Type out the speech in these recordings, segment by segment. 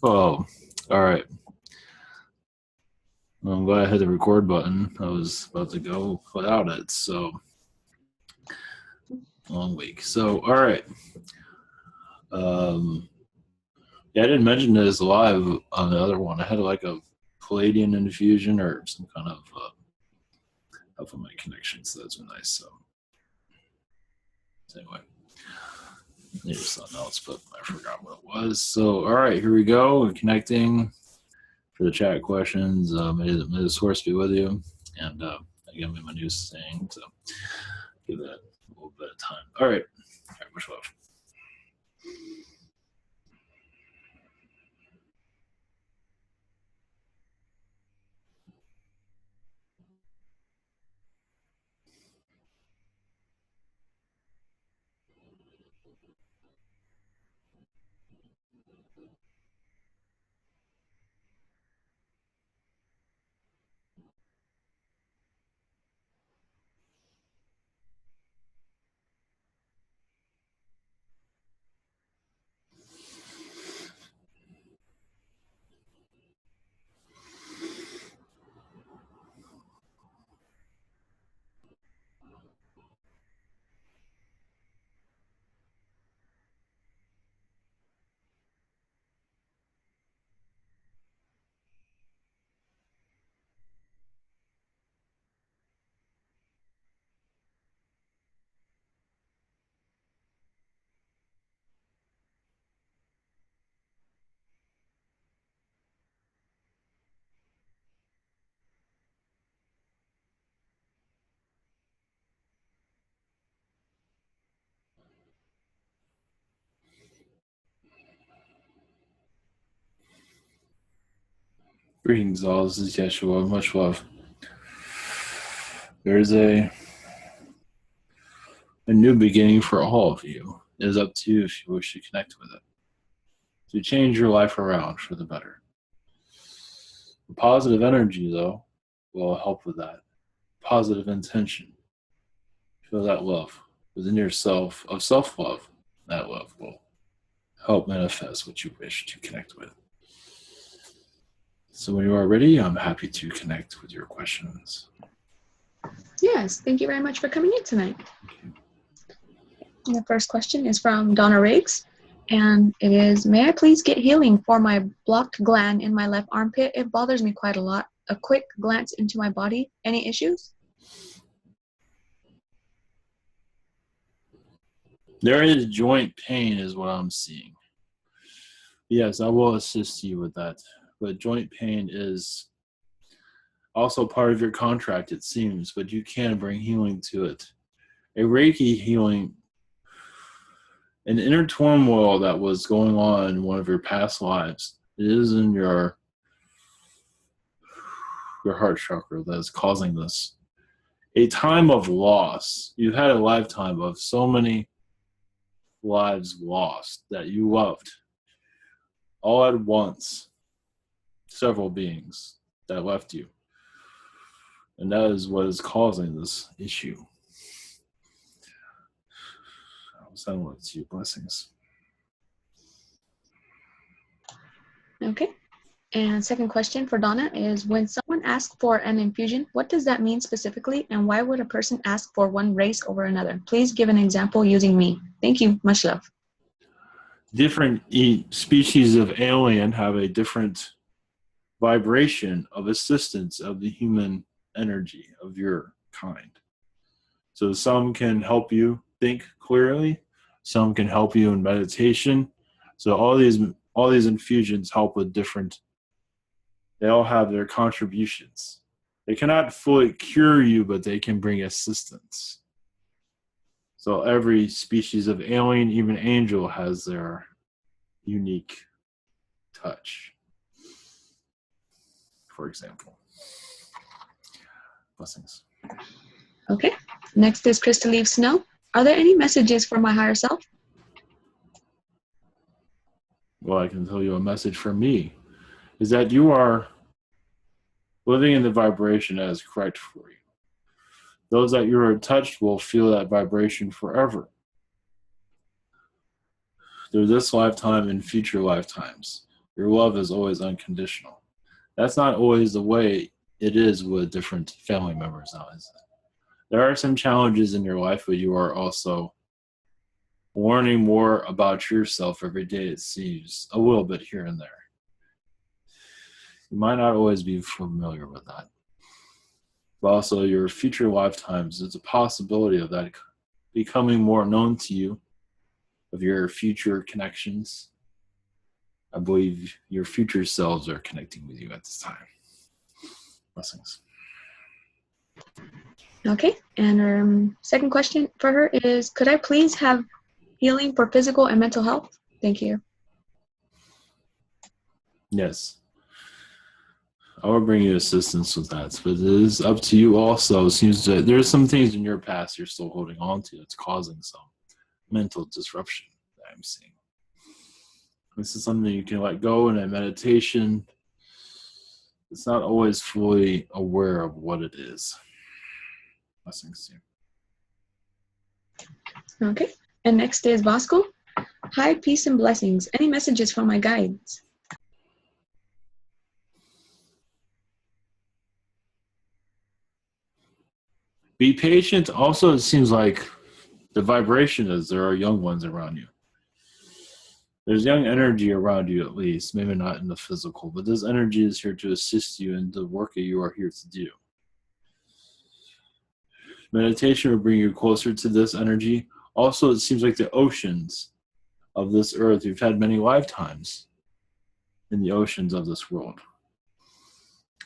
Oh, all right. Well, I'm glad I hit the record button. I was about to go without it, so long week. So, all right. Um, yeah, I didn't mention this live on the other one. I had like a palladium infusion or some kind of help with my connection, so that's been nice. So, anyway, there's something else, but I forgot what it was. So, all right, here we go. We're connecting for the chat questions. May the source be with you, and again, my news thing. So, give that a little bit of time. All right, much love. Greetings, all. This is Yeshua. Much love. There's a new beginning for all of you. It is up to you if you wish to connect with it, to change your life around for the better. The positive energy, though, will help with that. Positive intention. Feel that love within yourself, of self-love. That love will help manifest what you wish to connect with. So when you are ready, I'm happy to connect with your questions. Yes, thank you very much for coming in tonight. The first question is from Donna Riggs, and it is, may I please get healing for my blocked gland in my left armpit? It bothers me quite a lot. A quick glance into my body. Any issues? There is joint pain is what I'm seeing. Yes, I will assist you with that. But joint pain is also part of your contract, it seems, but you can bring healing to it. A Reiki healing, an inner turmoil that was going on in one of your past lives, it is in your heart chakra that is causing this. A time of loss. You've had a lifetime of so many lives lost that you loved all at once. Several beings that left you. And that is what is causing this issue. I'll send it to you. Blessings. Okay. And second question for Donna is, when someone asks for an infusion, what does that mean specifically, and why would a person ask for one race over another? Please give an example using me. Thank you. Much love. Different species of alien have a different vibration of assistance of the human energy of your kind. So some can help you think clearly, some can help you in meditation. So all these infusions help with different. They all have their contributions. They cannot fully cure you, but they can bring assistance. So every species of alien, even angel, has their unique touch. For example. Blessings. Okay. Next is Crystal Leaf Snow. Are there any messages for my higher self? Well, I can tell you a message from me is that you are living in the vibration that is correct for you. Those that you are touched will feel that vibration forever. Through this lifetime and future lifetimes. Your love is always unconditional. That's not always the way it is with different family members now, is it? There are some challenges in your life, but you are also learning more about yourself every day, it seems, a little bit here and there. You might not always be familiar with that. But also your future lifetimes, there's a possibility of that becoming more known to you, of your future connections. I believe your future selves are connecting with you at this time. Blessings. Okay, and our second question for her is, could I please have healing for physical and mental health? Thank you. Yes. I will bring you assistance with that, but it is up to you also. It seems that there's some things in your past you're still holding on to that's causing some mental disruption that I'm seeing. This is something you can let go in a meditation. It's not always fully aware of what it is. Blessings to you. Okay, and next is Vasco. Hi, peace and blessings. Any messages from my guides? Be patient. Also, it seems like the vibration is there are young ones around you. There's young energy around you, at least, maybe not in the physical, but this energy is here to assist you in the work that you are here to do. Meditation will bring you closer to this energy. Also, it seems like the oceans of this earth, you've had many lifetimes in the oceans of this world.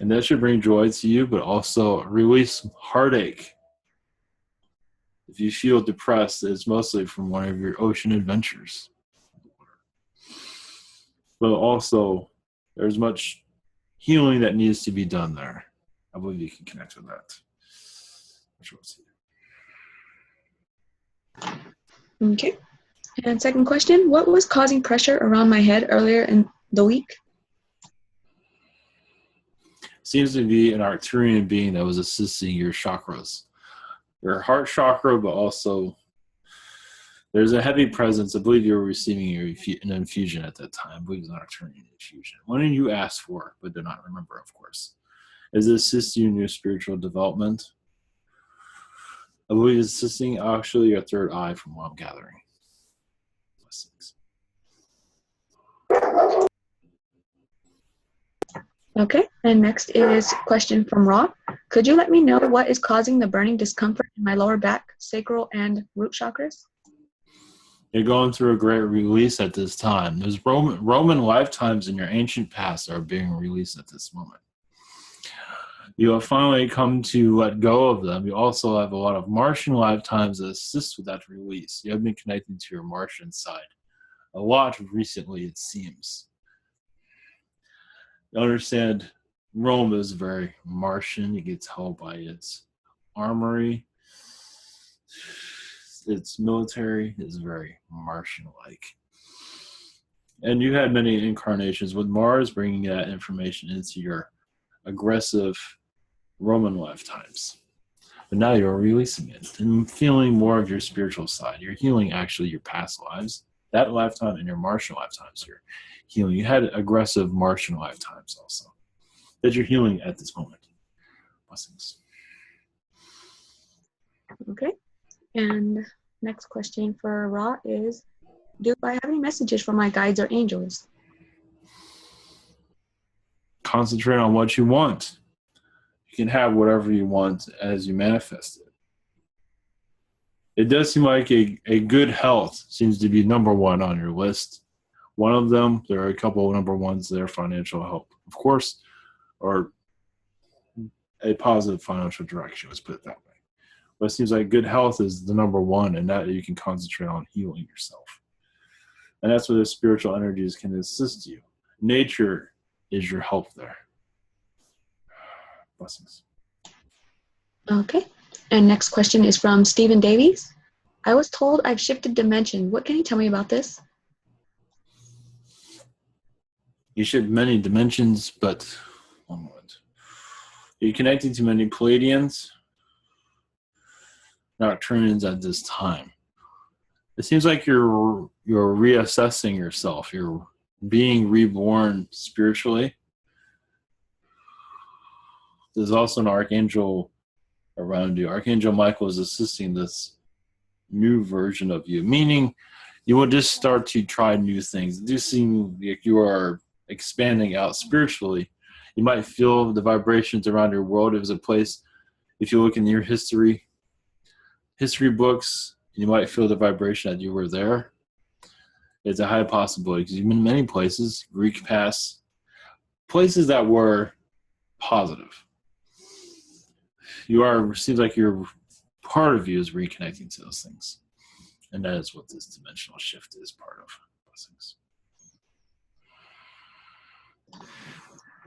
And that should bring joy to you, but also release heartache. If you feel depressed, it's mostly from one of your ocean adventures. But also, there's much healing that needs to be done there. I believe you can connect with that. Okay. And second question, what was causing pressure around my head earlier in the week? Seems to be an Arcturian being that was assisting your chakras. Your heart chakra, but also there's a heavy presence. I believe you were receiving an infusion at that time. I believe it's an Arcturian infusion. One did you ask for, but do not remember, of course. Is it assist you in your spiritual development? I believe it's assisting actually your third eye from what I'm gathering. Blessings. Okay, and next is a question from Ra. Could you let me know what is causing the burning discomfort in my lower back, sacral, and root chakras? You're going through a great release at this time. There's Roman lifetimes in your ancient past that are being released at this moment. You have finally come to let go of them. You also have a lot of Martian lifetimes that assist with that release. You have been connecting to your Martian side a lot recently, it seems. You understand, Rome is very Martian. You can tell by its armory. Its military is very Martian-like. And you had many incarnations with Mars bringing that information into your aggressive Roman lifetimes. But now you're releasing it and feeling more of your spiritual side. You're healing actually your past lives. That lifetime and your Martian lifetimes you're healing. You had aggressive Martian lifetimes also that you're healing at this moment. Blessings. Okay. And next question for Ra is, do I have any messages for my guides or angels? Concentrate on what you want. You can have whatever you want as you manifest it. It does seem like a good health seems to be number one on your list. One of them, there are a couple of number ones there, financial help, of course, or a positive financial direction, let's put it that way. But it seems like good health is the number one, and that you can concentrate on healing yourself. And that's where the spiritual energies can assist you. Nature is your help there. Blessings. Okay. And next question is from Stephen Davies. I was told I've shifted dimension. What can you tell me about this? You shift many dimensions, but one moment. You're connecting to many Pleiadians, Nocturnians at this time. It seems like you're reassessing yourself. You're being reborn spiritually. There's also an archangel around you. Archangel Michael is assisting this new version of you, meaning you will just start to try new things. It does seem like you are expanding out spiritually. You might feel the vibrations around your world. It was a place, if you look in your history books, you might feel the vibration that you were there. It's a high possibility because you've been in many places, Greek past, places that were positive. Seems like you're part of you is reconnecting to those things. And that is what this dimensional shift is part of. Blessings.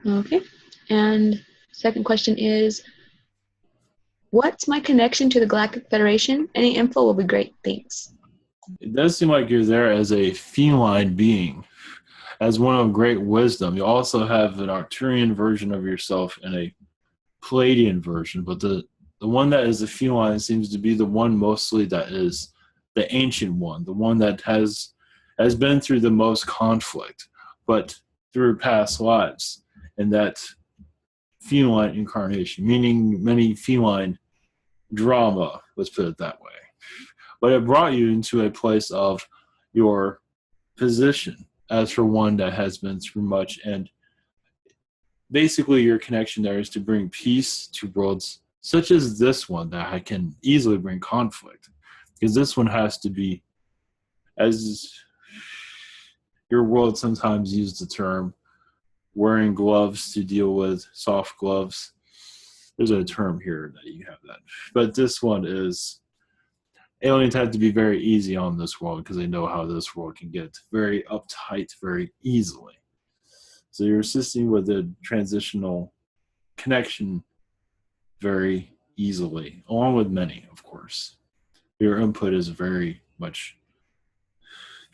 Okay. And second question is, what's my connection to the Galactic Federation? Any info will be great. Thanks. It does seem like you're there as a feline being, as one of great wisdom. You also have an Arcturian version of yourself and a Palladian version, but the one that is a feline seems to be the one mostly that is the ancient one, the one that has been through the most conflict, but through past lives, and that feline incarnation, meaning many feline drama, let's put it that way. But it brought you into a place of your position as for one that has been through much, and basically your connection there is to bring peace to worlds such as this one that can easily bring conflict, because this one has to be, as your world sometimes used the term, wearing gloves to deal with, soft gloves. There's a term here that you have that. But this one is, aliens have to be very easy on this world because they know how this world can get very uptight very easily. So you're assisting with the transitional connection very easily, along with many, of course. Your input is very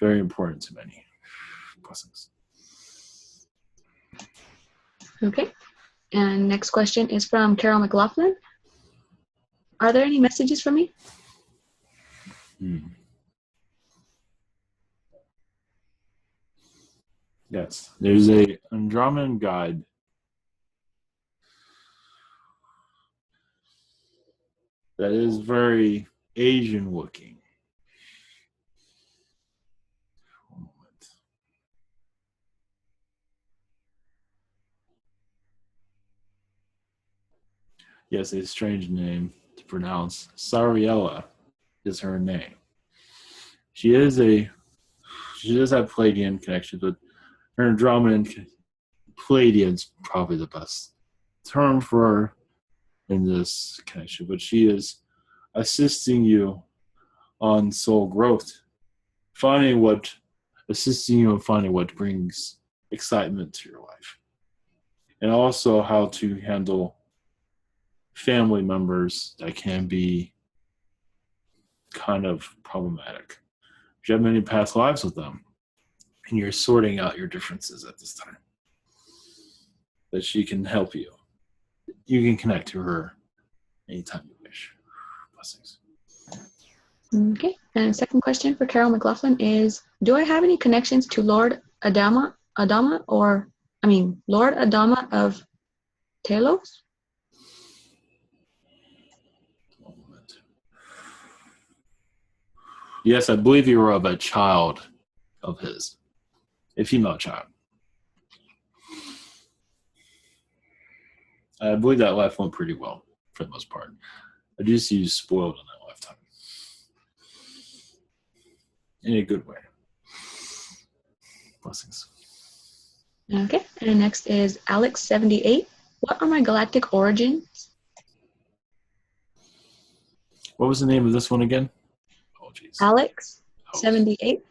important to many. Blessings. Okay. And next question is from Carol McLaughlin. Are there any messages for me? Yes, there's a Andromedan guide that is very Asian looking. One moment. Yes, a strange name to pronounce. Sariella is her name. She does have Palladian connections, but her Andromedan Palladian's probably the best term for her in this connection, but she is assisting you on soul growth, assisting you in finding what brings excitement to your life, and also how to handle family members that can be kind of problematic. You have many past lives with them, and you're sorting out your differences at this time. But she can help you. You can connect to her anytime you wish. Blessings. Okay. And second question for Carol McLaughlin is, do I have any connections to Lord Adama of Telos? Yes, I believe you were of a child of his, a female child. I believe that life went pretty well for the most part. I do see you spoiled in that lifetime. In a good way. Blessings. Okay. And next is Alex78. What are my galactic origins? What was the name of this one again? Apologies. Alex78.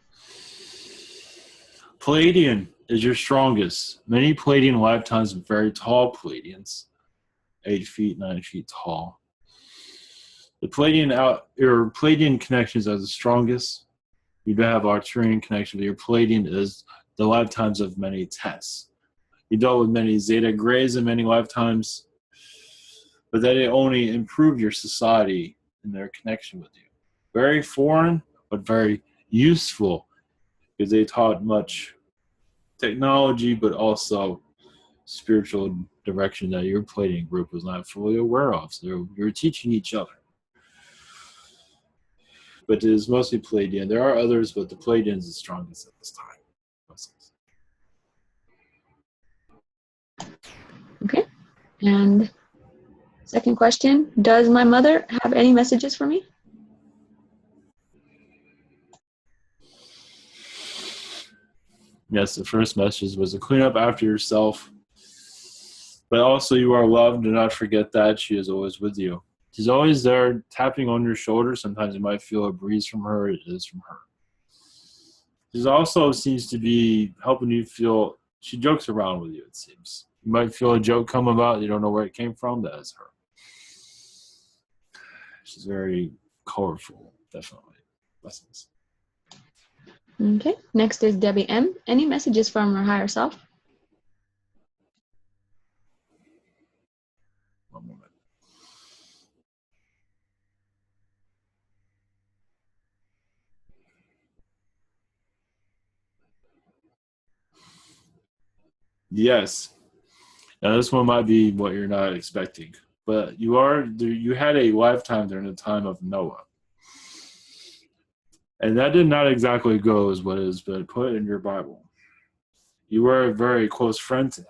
Palladian is your strongest. Many Palladian lifetimes are very tall Palladians. 8 feet, 9 feet tall. The your Palladian connections are the strongest. You do have Arcturian connection, but your Palladian is the lifetimes of many tests. You dealt with many Zeta Grays in many lifetimes, but they only improved your society in their connection with you. Very foreign, but very useful, because they taught much technology, but also spiritual direction that your Pleiadian group was not fully aware of. So you're teaching each other. But it is mostly Pleiadian. There are others, but the Pleiadian is the strongest at this time. Okay. And second question, does my mother have any messages for me? Yes, the first message was to clean up after yourself. But also you are loved. Do not forget that. She is always with you. She's always there tapping on your shoulder. Sometimes you might feel a breeze from her. It is from her. She also seems to be helping you feel, she jokes around with you, it seems. You might feel a joke come about, you don't know where it came from, that is her. She's very colorful, definitely. Blessings. Okay, next is Debbie M. Any messages from her higher self? One moment. Yes. Now this one might be what you're not expecting, but you had a lifetime during the time of Noah. And that did not exactly go as what has been put in your Bible. You were a very close friend to him.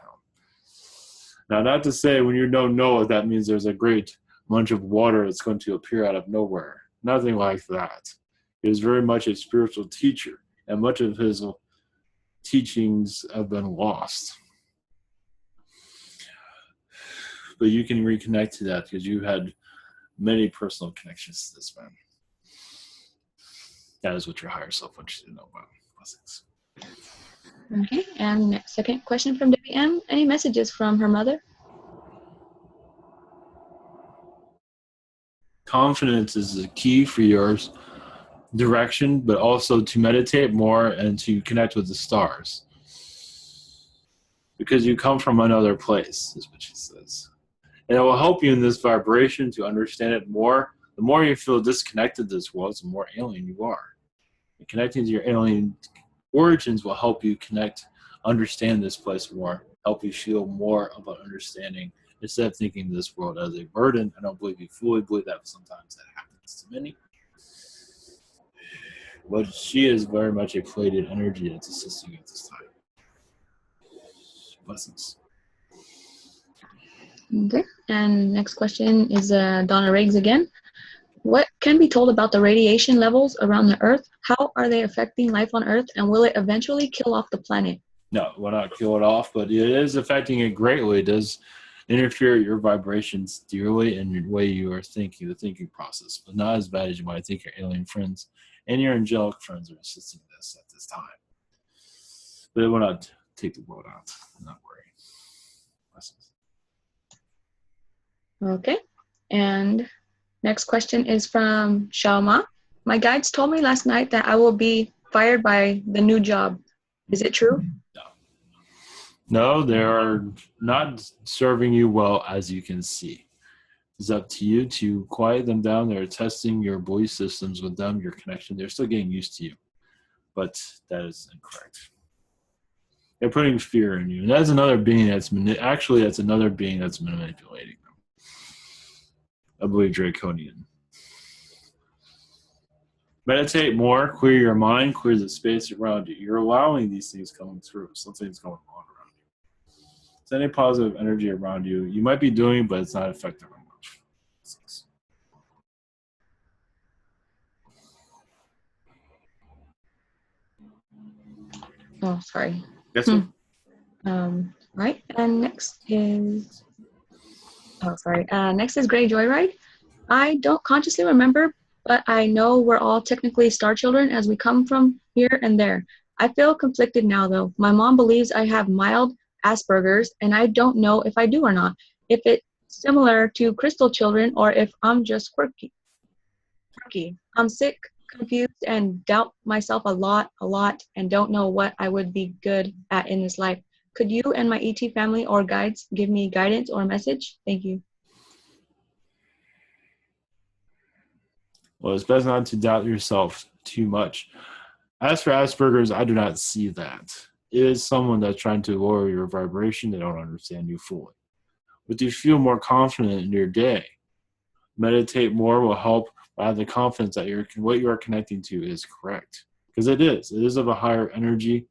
Now, not to say when you know Noah, that means there's a great bunch of water that's going to appear out of nowhere. Nothing like that. He is very much a spiritual teacher, and much of his teachings have been lost. But you can reconnect to that because you had many personal connections to this man. That is what your higher self wants you to know about. Blessings. Okay, and second question from Debbie M. Any messages from her mother? Confidence is the key for your direction, but also to meditate more and to connect with the stars. Because you come from another place, is what she says. And it will help you in this vibration to understand it more. The more you feel disconnected to this world, the more alien you are. And connecting to your alien origins will help you understand this place more, help you feel more about understanding instead of thinking this world as a burden. I don't believe you fully believe that, but sometimes that happens to many. But she is very much a Pleiadian energy that's assisting you at this time. Blessings. Okay, and next question is Donna Riggs again. What can be told about the radiation levels around the Earth? How are they affecting life on Earth, and will it eventually kill off the planet? No, will not kill it off, but it is affecting it greatly. It does interfere with your vibrations dearly and your way you are thinking, the thinking process, but not as bad as you might think. Your alien friends and your angelic friends are assisting this at this time. But it will not take the world out. Not worry. Blessings. Okay, and next question is from Shalma. My guides told me last night that I will be fired by the new job. Is it true? No, they are not serving you well, as you can see. It's up to you to quiet them down. They're testing your belief systems with them, your connection. They're still getting used to you, but that is incorrect. They're putting fear in you, and that's another being that's another being that's manipulating them. I believe Draconian. Meditate more, clear your mind, clear the space around you. You're allowing these things coming through. Something's going on around you. It's any positive energy around you. You might be doing, but it's not effective very much. Oh, sorry. Yes, Right, and next is next is Grey Joyride. I don't consciously remember, but I know we're all technically star children as we come from here and there. I feel conflicted now, though. My mom believes I have mild Aspergers, and I don't know if I do or not. If it's similar to crystal children, or if I'm just quirky. I'm sick, confused, and doubt myself a lot, and don't know what I would be good at in this life. Could you and my ET family or guides give me guidance or message? Thank you. Well, it's best not to doubt yourself too much. As for Asperger's, I do not see that. is someone that's trying to lower your vibration. They don't understand you fully. But to feel more confident in your day, meditate more will help. Have the confidence that what you are connecting to is correct. Because it is. It is of a higher energy.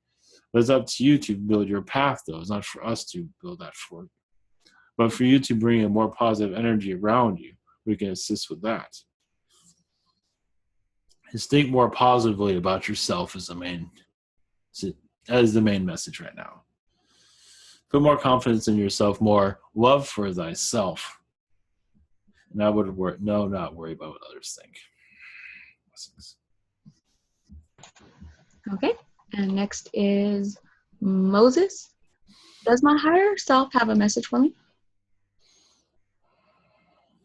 But it's up to you to build your path, though. It's not for us to build that for you. But for you to bring a more positive energy around you, we can assist with that. Just think more positively about yourself as the main message right now. Put more confidence in yourself, more love for thyself. And I would not worry about what others think. Okay. And next is Moses. Does my higher self have a message for me?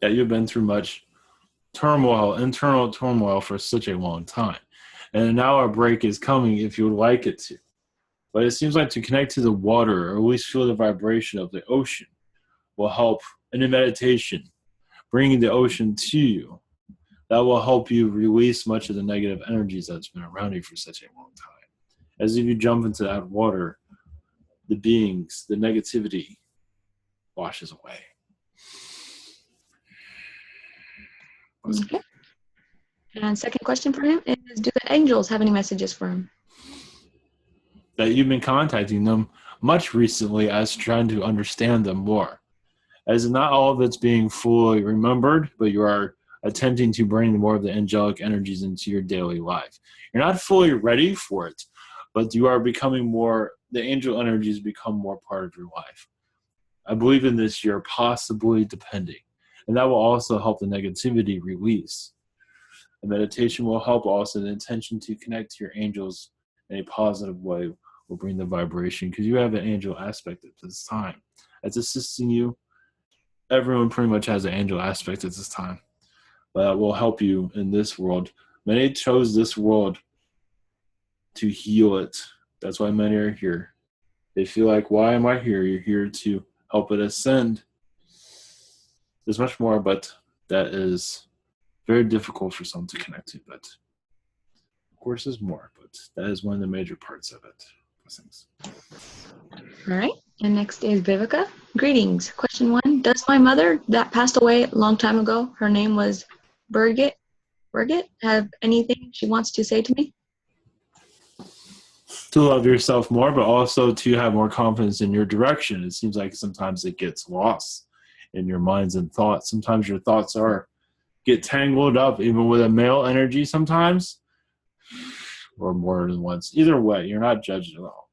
Yeah, you've been through much turmoil, internal turmoil for such a long time. And now our break is coming if you would like it to. But it seems like to connect to the water, or at least feel the vibration of the ocean, will help in a meditation, bringing the ocean to you. That will help you release much of the negative energies that's been around you for such a long time. As if you jump into that water, the negativity washes away. Okay. And second question for him is, do the angels have any messages for him? That you've been contacting them much recently as trying to understand them more. As not all of it's being fully remembered, but you are attempting to bring more of the angelic energies into your daily life. You're not fully ready for it, but you are becoming more, the angel energies become more part of your life. I believe in this year, possibly depending. And that will also help the negativity release. The meditation will help also. The intention to connect to your angels in a positive way will bring the vibration, because you have an angel aspect at this time. It's assisting you. Everyone pretty much has an angel aspect at this time. But that will help you in this world. Many chose this world to heal it. That's why many are here. They feel like, why am I here? You're here to help it ascend. There's much more, but that is very difficult for some to connect to. But of course, there's more, but that is one of the major parts of it. Blessings. All right. And next is Vivica. Greetings. Question 1. Does my mother that passed away a long time ago, her name was Birgit, have anything she wants to say to me? To love yourself more, but also to have more confidence in your direction. It seems like sometimes it gets lost in your minds and thoughts. Sometimes your thoughts get tangled up, even with a male energy sometimes, or more than once. Either way, you're not judged at all.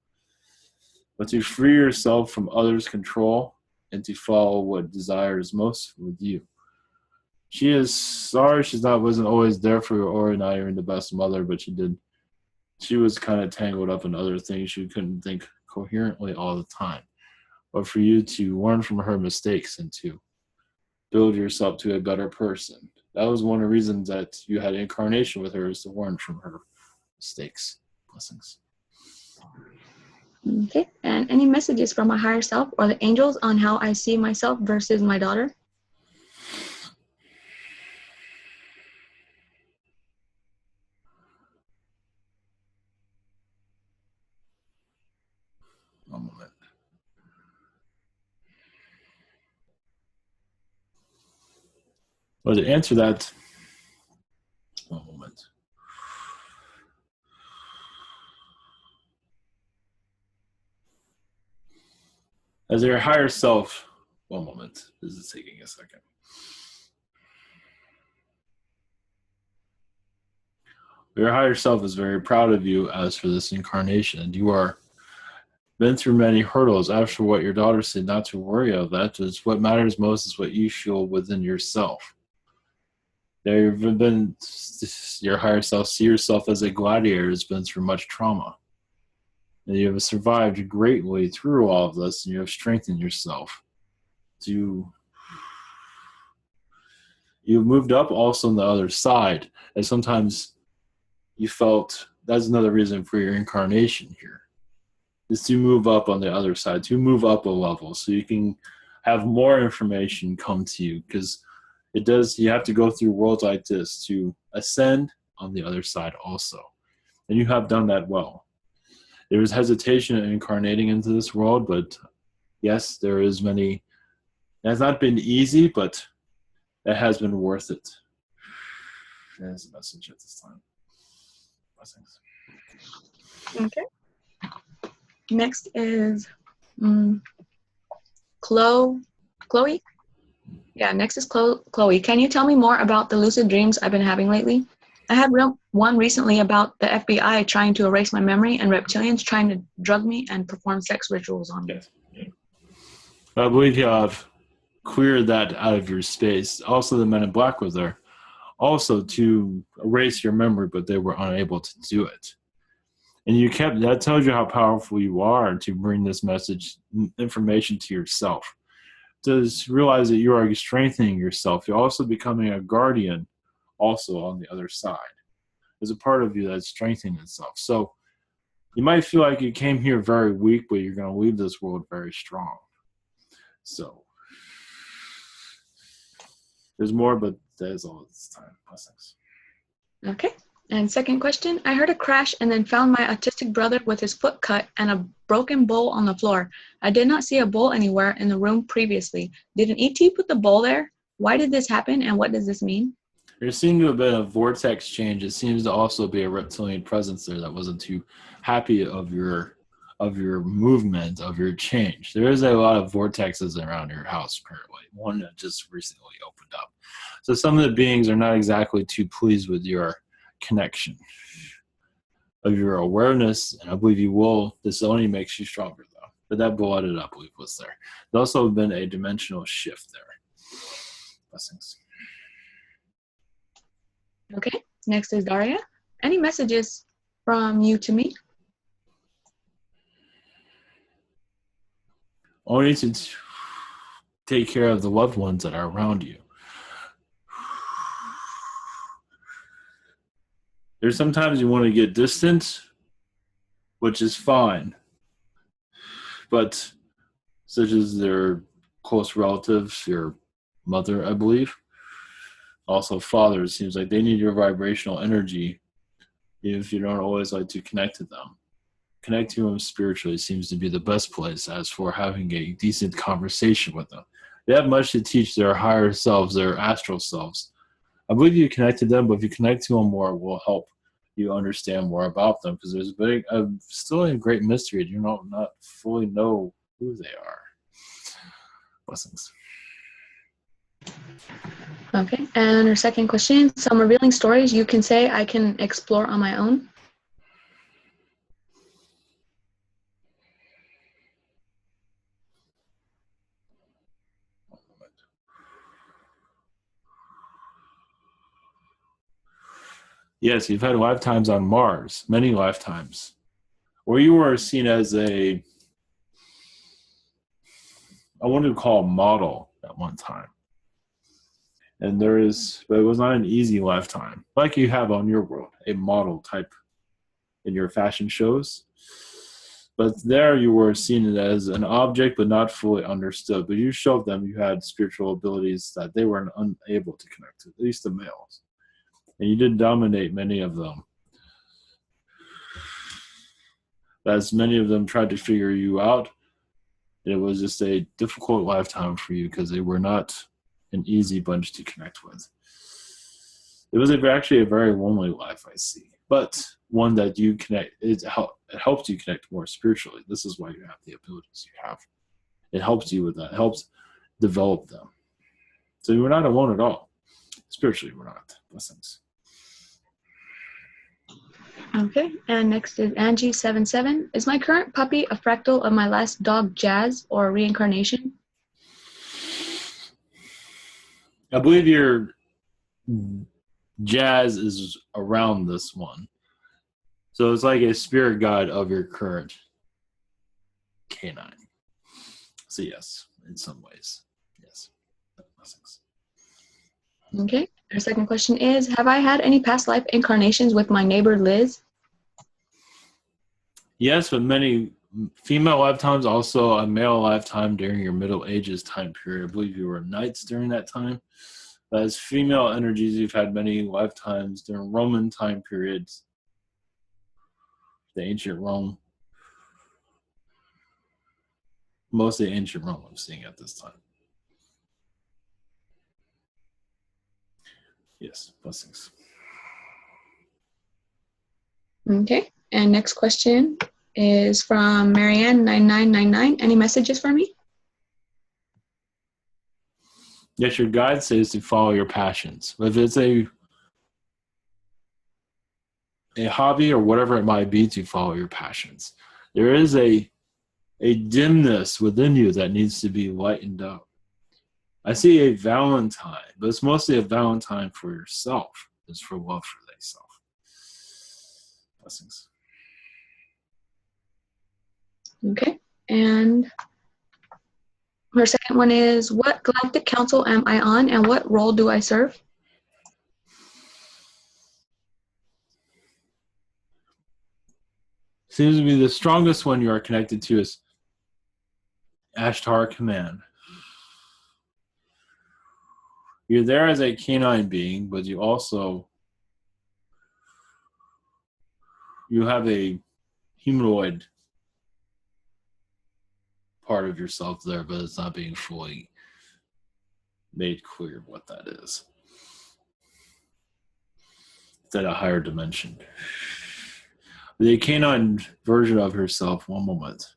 But to free yourself from others' control and to follow what desires most with you. She is sorry wasn't always there for you or not even the best mother, but she was kind of tangled up in other things. She couldn't think coherently all the time. But for you to learn from her mistakes and to build yourself to a better person. That was one of the reasons that you had incarnation with her, is to learn from her mistakes. Blessings. Okay. And any messages from my higher self or the angels on how I see myself versus my daughter? One moment. Well, to answer that, one moment. As your higher self, one moment. This is taking a second. Your higher self is very proud of you as for this incarnation, and you are been through many hurdles. After what your daughter said, not to worry of that. Is what matters most is what you feel within yourself. There have been your higher self, see yourself as a gladiator has been through much trauma. And you have survived greatly through all of this, and you have strengthened yourself. You've moved up also on the other side, and sometimes you felt that's another reason for your incarnation here, is to move up on the other side, to move up a level so you can have more information come to you, because you have to go through worlds like this to ascend on the other side also. And you have done that well. There was hesitation in incarnating into this world, but yes, there is many. It has not been easy, but it has been worth it. There's a message at this time. Blessings. Okay. Next is Chloe. Yeah, next is Chloe. Can you tell me more about the lucid dreams I've been having lately? I had one recently about the FBI trying to erase my memory and reptilians trying to drug me and perform sex rituals on me. Yes. I believe you have cleared that out of your space. Also, the Men in Black was there. Also to erase your memory, but they were unable to do it. And you kept, that tells you how powerful you are to bring this message, information to yourself. To realize that you are strengthening yourself. You're also becoming a guardian also on the other side. There's a part of you that's strengthening itself. So you might feel like you came here very weak, but you're going to leave this world very strong. So there's more, but that is all this time. Blessings. Okay. And second question, I heard a crash and then found my autistic brother with his foot cut and a broken bowl on the floor. I did not see a bowl anywhere in the room previously. Did an ET put the bowl there? Why did this happen and what does this mean? There seemed to have been a vortex change. It seems to also be a reptilian presence there that wasn't too happy of your movement, of your change. There is a lot of vortexes around your house, apparently. One that just recently opened up. So some of the beings are not exactly too pleased with your connection of your awareness, and I believe you will. This only makes you stronger, though. But that blooded, I believe, was there. There's also been a dimensional shift there. Blessings. Okay. Next is Daria. Any messages from you to me? Only to take care of the loved ones that are around you. There's sometimes you want to get distant, which is fine. But such as their close relatives, your mother, I believe, also fathers, seems like they need your vibrational energy, even if you don't always like to connect to them. Connect to them spiritually seems to be the best place as for having a decent conversation with them. They have much to teach their higher selves, their astral selves. I believe you connect to them, but if you connect to them more, it will help you understand more about them, because there's still a great mystery. You don't not fully know who they are. Blessings. Okay. And our second question, some revealing stories you can say I can explore on my own. Yes, you've had lifetimes on Mars, many lifetimes, where you were seen as I wanted to call a model at one time. And but it was not an easy lifetime, like you have on your world, a model type in your fashion shows. But there you were seen as an object, but not fully understood. But you showed them you had spiritual abilities that they were unable to connect to, at least the males. And you did dominate many of them. As many of them tried to figure you out, it was just a difficult lifetime for you because they were not an easy bunch to connect with. It was actually a very lonely life, I see. But one that you connect, it helps you connect more spiritually. This is why you have the abilities you have. It helps you with that. It helps develop them. So you were not alone at all. Spiritually, we're not. Blessings. Okay, and next is Angie77. Is my current puppy a fractal of my last dog, Jazz, or a reincarnation? I believe your Jazz is around this one. So it's like a spirit guide of your current canine. So yes, in some ways. Yes. Blessings. Okay, our second question is, have I had any past life incarnations with my neighbor, Liz? Yes, but many female lifetimes, also a male lifetime during your Middle Ages time period. I believe you were knights during that time. As female energies, you've had many lifetimes during Roman time periods, the ancient Rome. mostly ancient Rome I'm seeing at this time. Yes, blessings. Okay. And next question is from Marianne9999. Any messages for me? Yes, your guide says to follow your passions. If it's a hobby or whatever it might be, to follow your passions. There is a dimness within you that needs to be lightened up. I see a Valentine, but it's mostly a Valentine for yourself. It's for love for thyself. Blessings. Okay. And her second one is, what galactic council am I on and what role do I serve? Seems to be the strongest one you are connected to is Ashtar Command. You're there as a canine being, but you have a humanoid part of yourself there, but it's not being fully made clear what that is. It's at a higher dimension. The canine version of herself, one moment.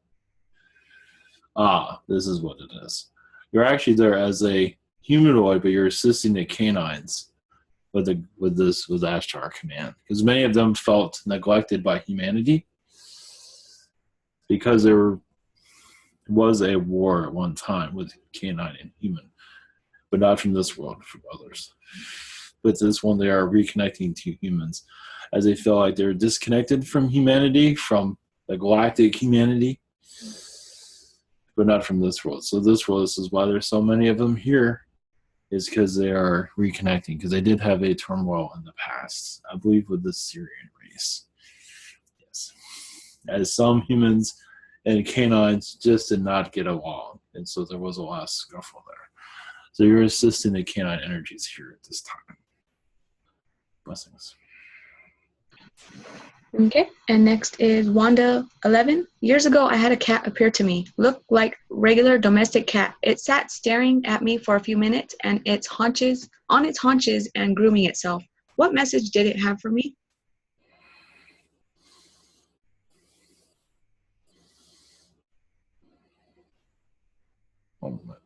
This is what it is. You're actually there as a humanoid, but you're assisting the canines with Ashtar Command, because many of them felt neglected by humanity because there was a war at one time with canine and human, but not from this world, from others. But this one, they are reconnecting to humans as they feel like they're disconnected from humanity, from the galactic humanity, but not from this world. So this world, this is why there's so many of them here, is because they are reconnecting, because they did have a turmoil in the past, I believe, with the Syrian race. Yes. As some humans and canines just did not get along, and so there was a lot of scuffle there. So you're assisting the canine energies here at this time. Blessings. Okay. And next is Wanda11. Years ago, I had a cat appear to me. Looked like regular domestic cat. It sat staring at me for a few minutes and on its haunches and grooming itself. What message did it have for me? One moment.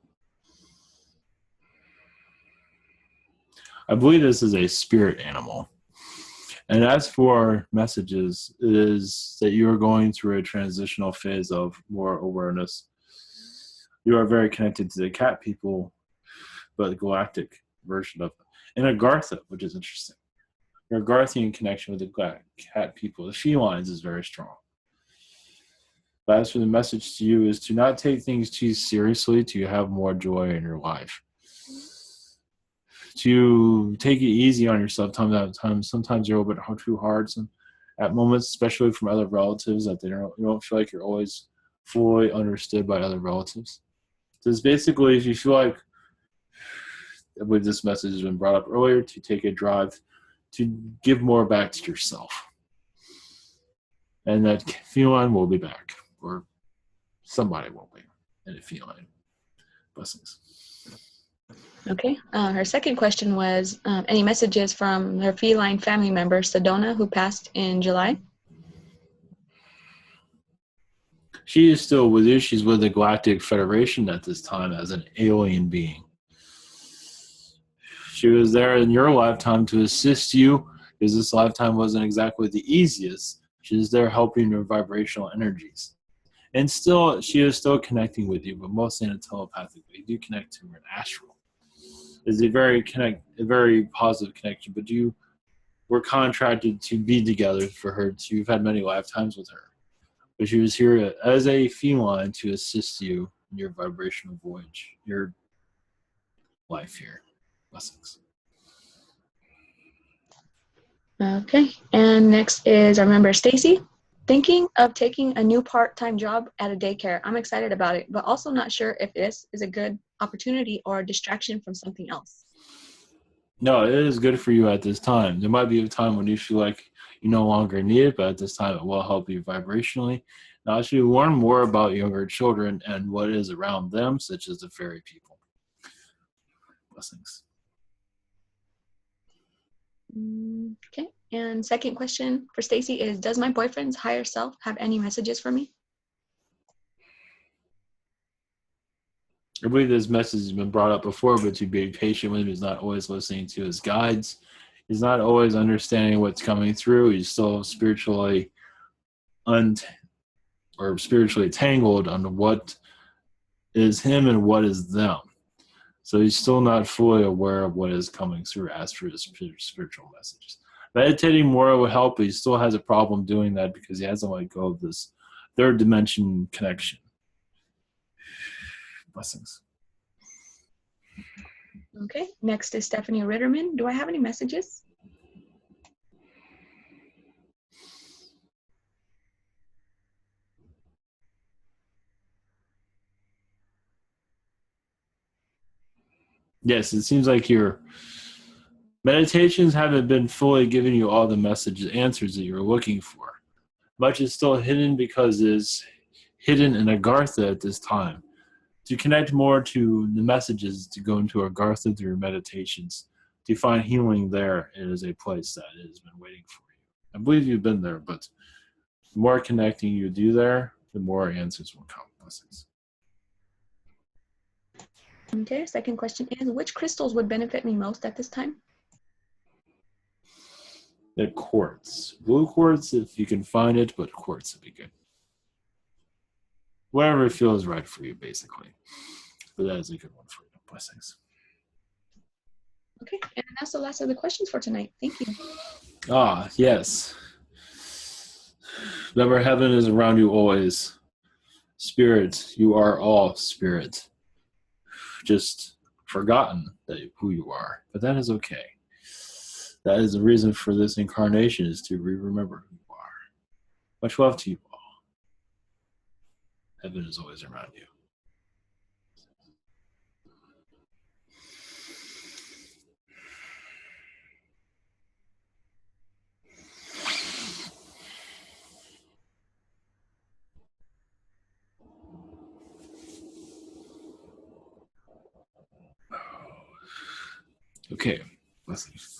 I believe this is a spirit animal. And as for messages, it is that you are going through a transitional phase of more awareness. You are very connected to the cat people, but the galactic version of them. And Agartha, which is interesting. Your Agarthian connection with the cat people, the felines, is very strong. But as for the message to you is to not take things too seriously, to have more joy in your life. To take it easy on yourself time at a time. Sometimes you're a little bit too hard. At moments, especially from other relatives, that you don't feel like you're always fully understood by other relatives. So it's basically, if you feel like, I believe this message has been brought up earlier, to take a drive, to give more back to yourself. And that feline will be back, or somebody will be in a feline. Blessings. Okay. Her second question was, any messages from her feline family member, Sedona, who passed in July? She is still with you. She's with the Galactic Federation at this time as an alien being. She was there in your lifetime to assist you, because this lifetime wasn't exactly the easiest. She was there helping your vibrational energies. And still, she is still connecting with you, but mostly in a telepathic way. You do connect to her in astral. It's a very positive connection, but you were contracted to be together for her. You've had many lifetimes with her. But she was here as a feline to assist you in your vibrational voyage, your life here. Blessings. Okay. And next is our member, Stacy. Thinking of taking a new part-time job at a daycare. I'm excited about it, but also not sure if this is a good opportunity or a distraction from something else. No, it is good for you at this time. There might be a time when you feel like you no longer need it, but at this time it will help you vibrationally. Now, as you learn more about younger children and what is around them, such as the fairy people. Blessings. Okay. And second question for Stacy is, does my boyfriend's higher self have any messages for me? I believe this message has been brought up before, but to be patient with him. He's not always listening to his guides. He's not always understanding what's coming through. He's still spiritually spiritually tangled on what is him and what is them. So he's still not fully aware of what is coming through as for his spiritual messages. Meditating more will help, but he still has a problem doing that because he hasn't let go of this third dimension connection. Blessings. Okay. Next is Stephanie Ritterman. Do I have any messages? Yes, it seems like your meditations haven't been fully giving you all the answers that you're looking for. Much is still hidden because it's hidden in Agartha at this time. To connect more to the messages, to go into Agartha through your meditations, to find healing there, it is a place that has been waiting for you. I believe you've been there, but the more connecting you do there, the more answers will come. Blessings. Okay, second question is, which crystals would benefit me most at this time? The quartz. Blue quartz, if you can find it, but quartz would be good. Whatever feels right for you, basically. But that is a good one for you. Blessings. Okay, and that's the last of the questions for tonight. Thank you. Ah, yes. Remember, heaven is around you always. Spirit, you are all spirit. Just forgotten who you are. But that is okay. That is the reason for this incarnation, is to remember who you are. Much love to you all. Heaven is always around you. Okay, blessings.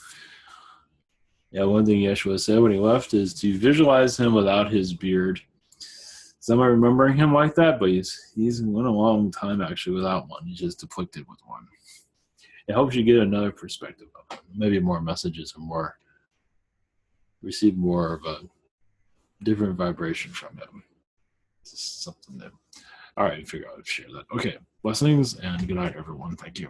Yeah, one thing Yeshua said when he left is to visualize him without his beard. Some are remembering him like that, but he's went a long time actually without one. He's just afflicted with one. It helps you get another perspective of it. Maybe more messages or receive more of a different vibration from him. It's something new. All right, figure out how to share that. Okay, blessings and good night, everyone. Thank you.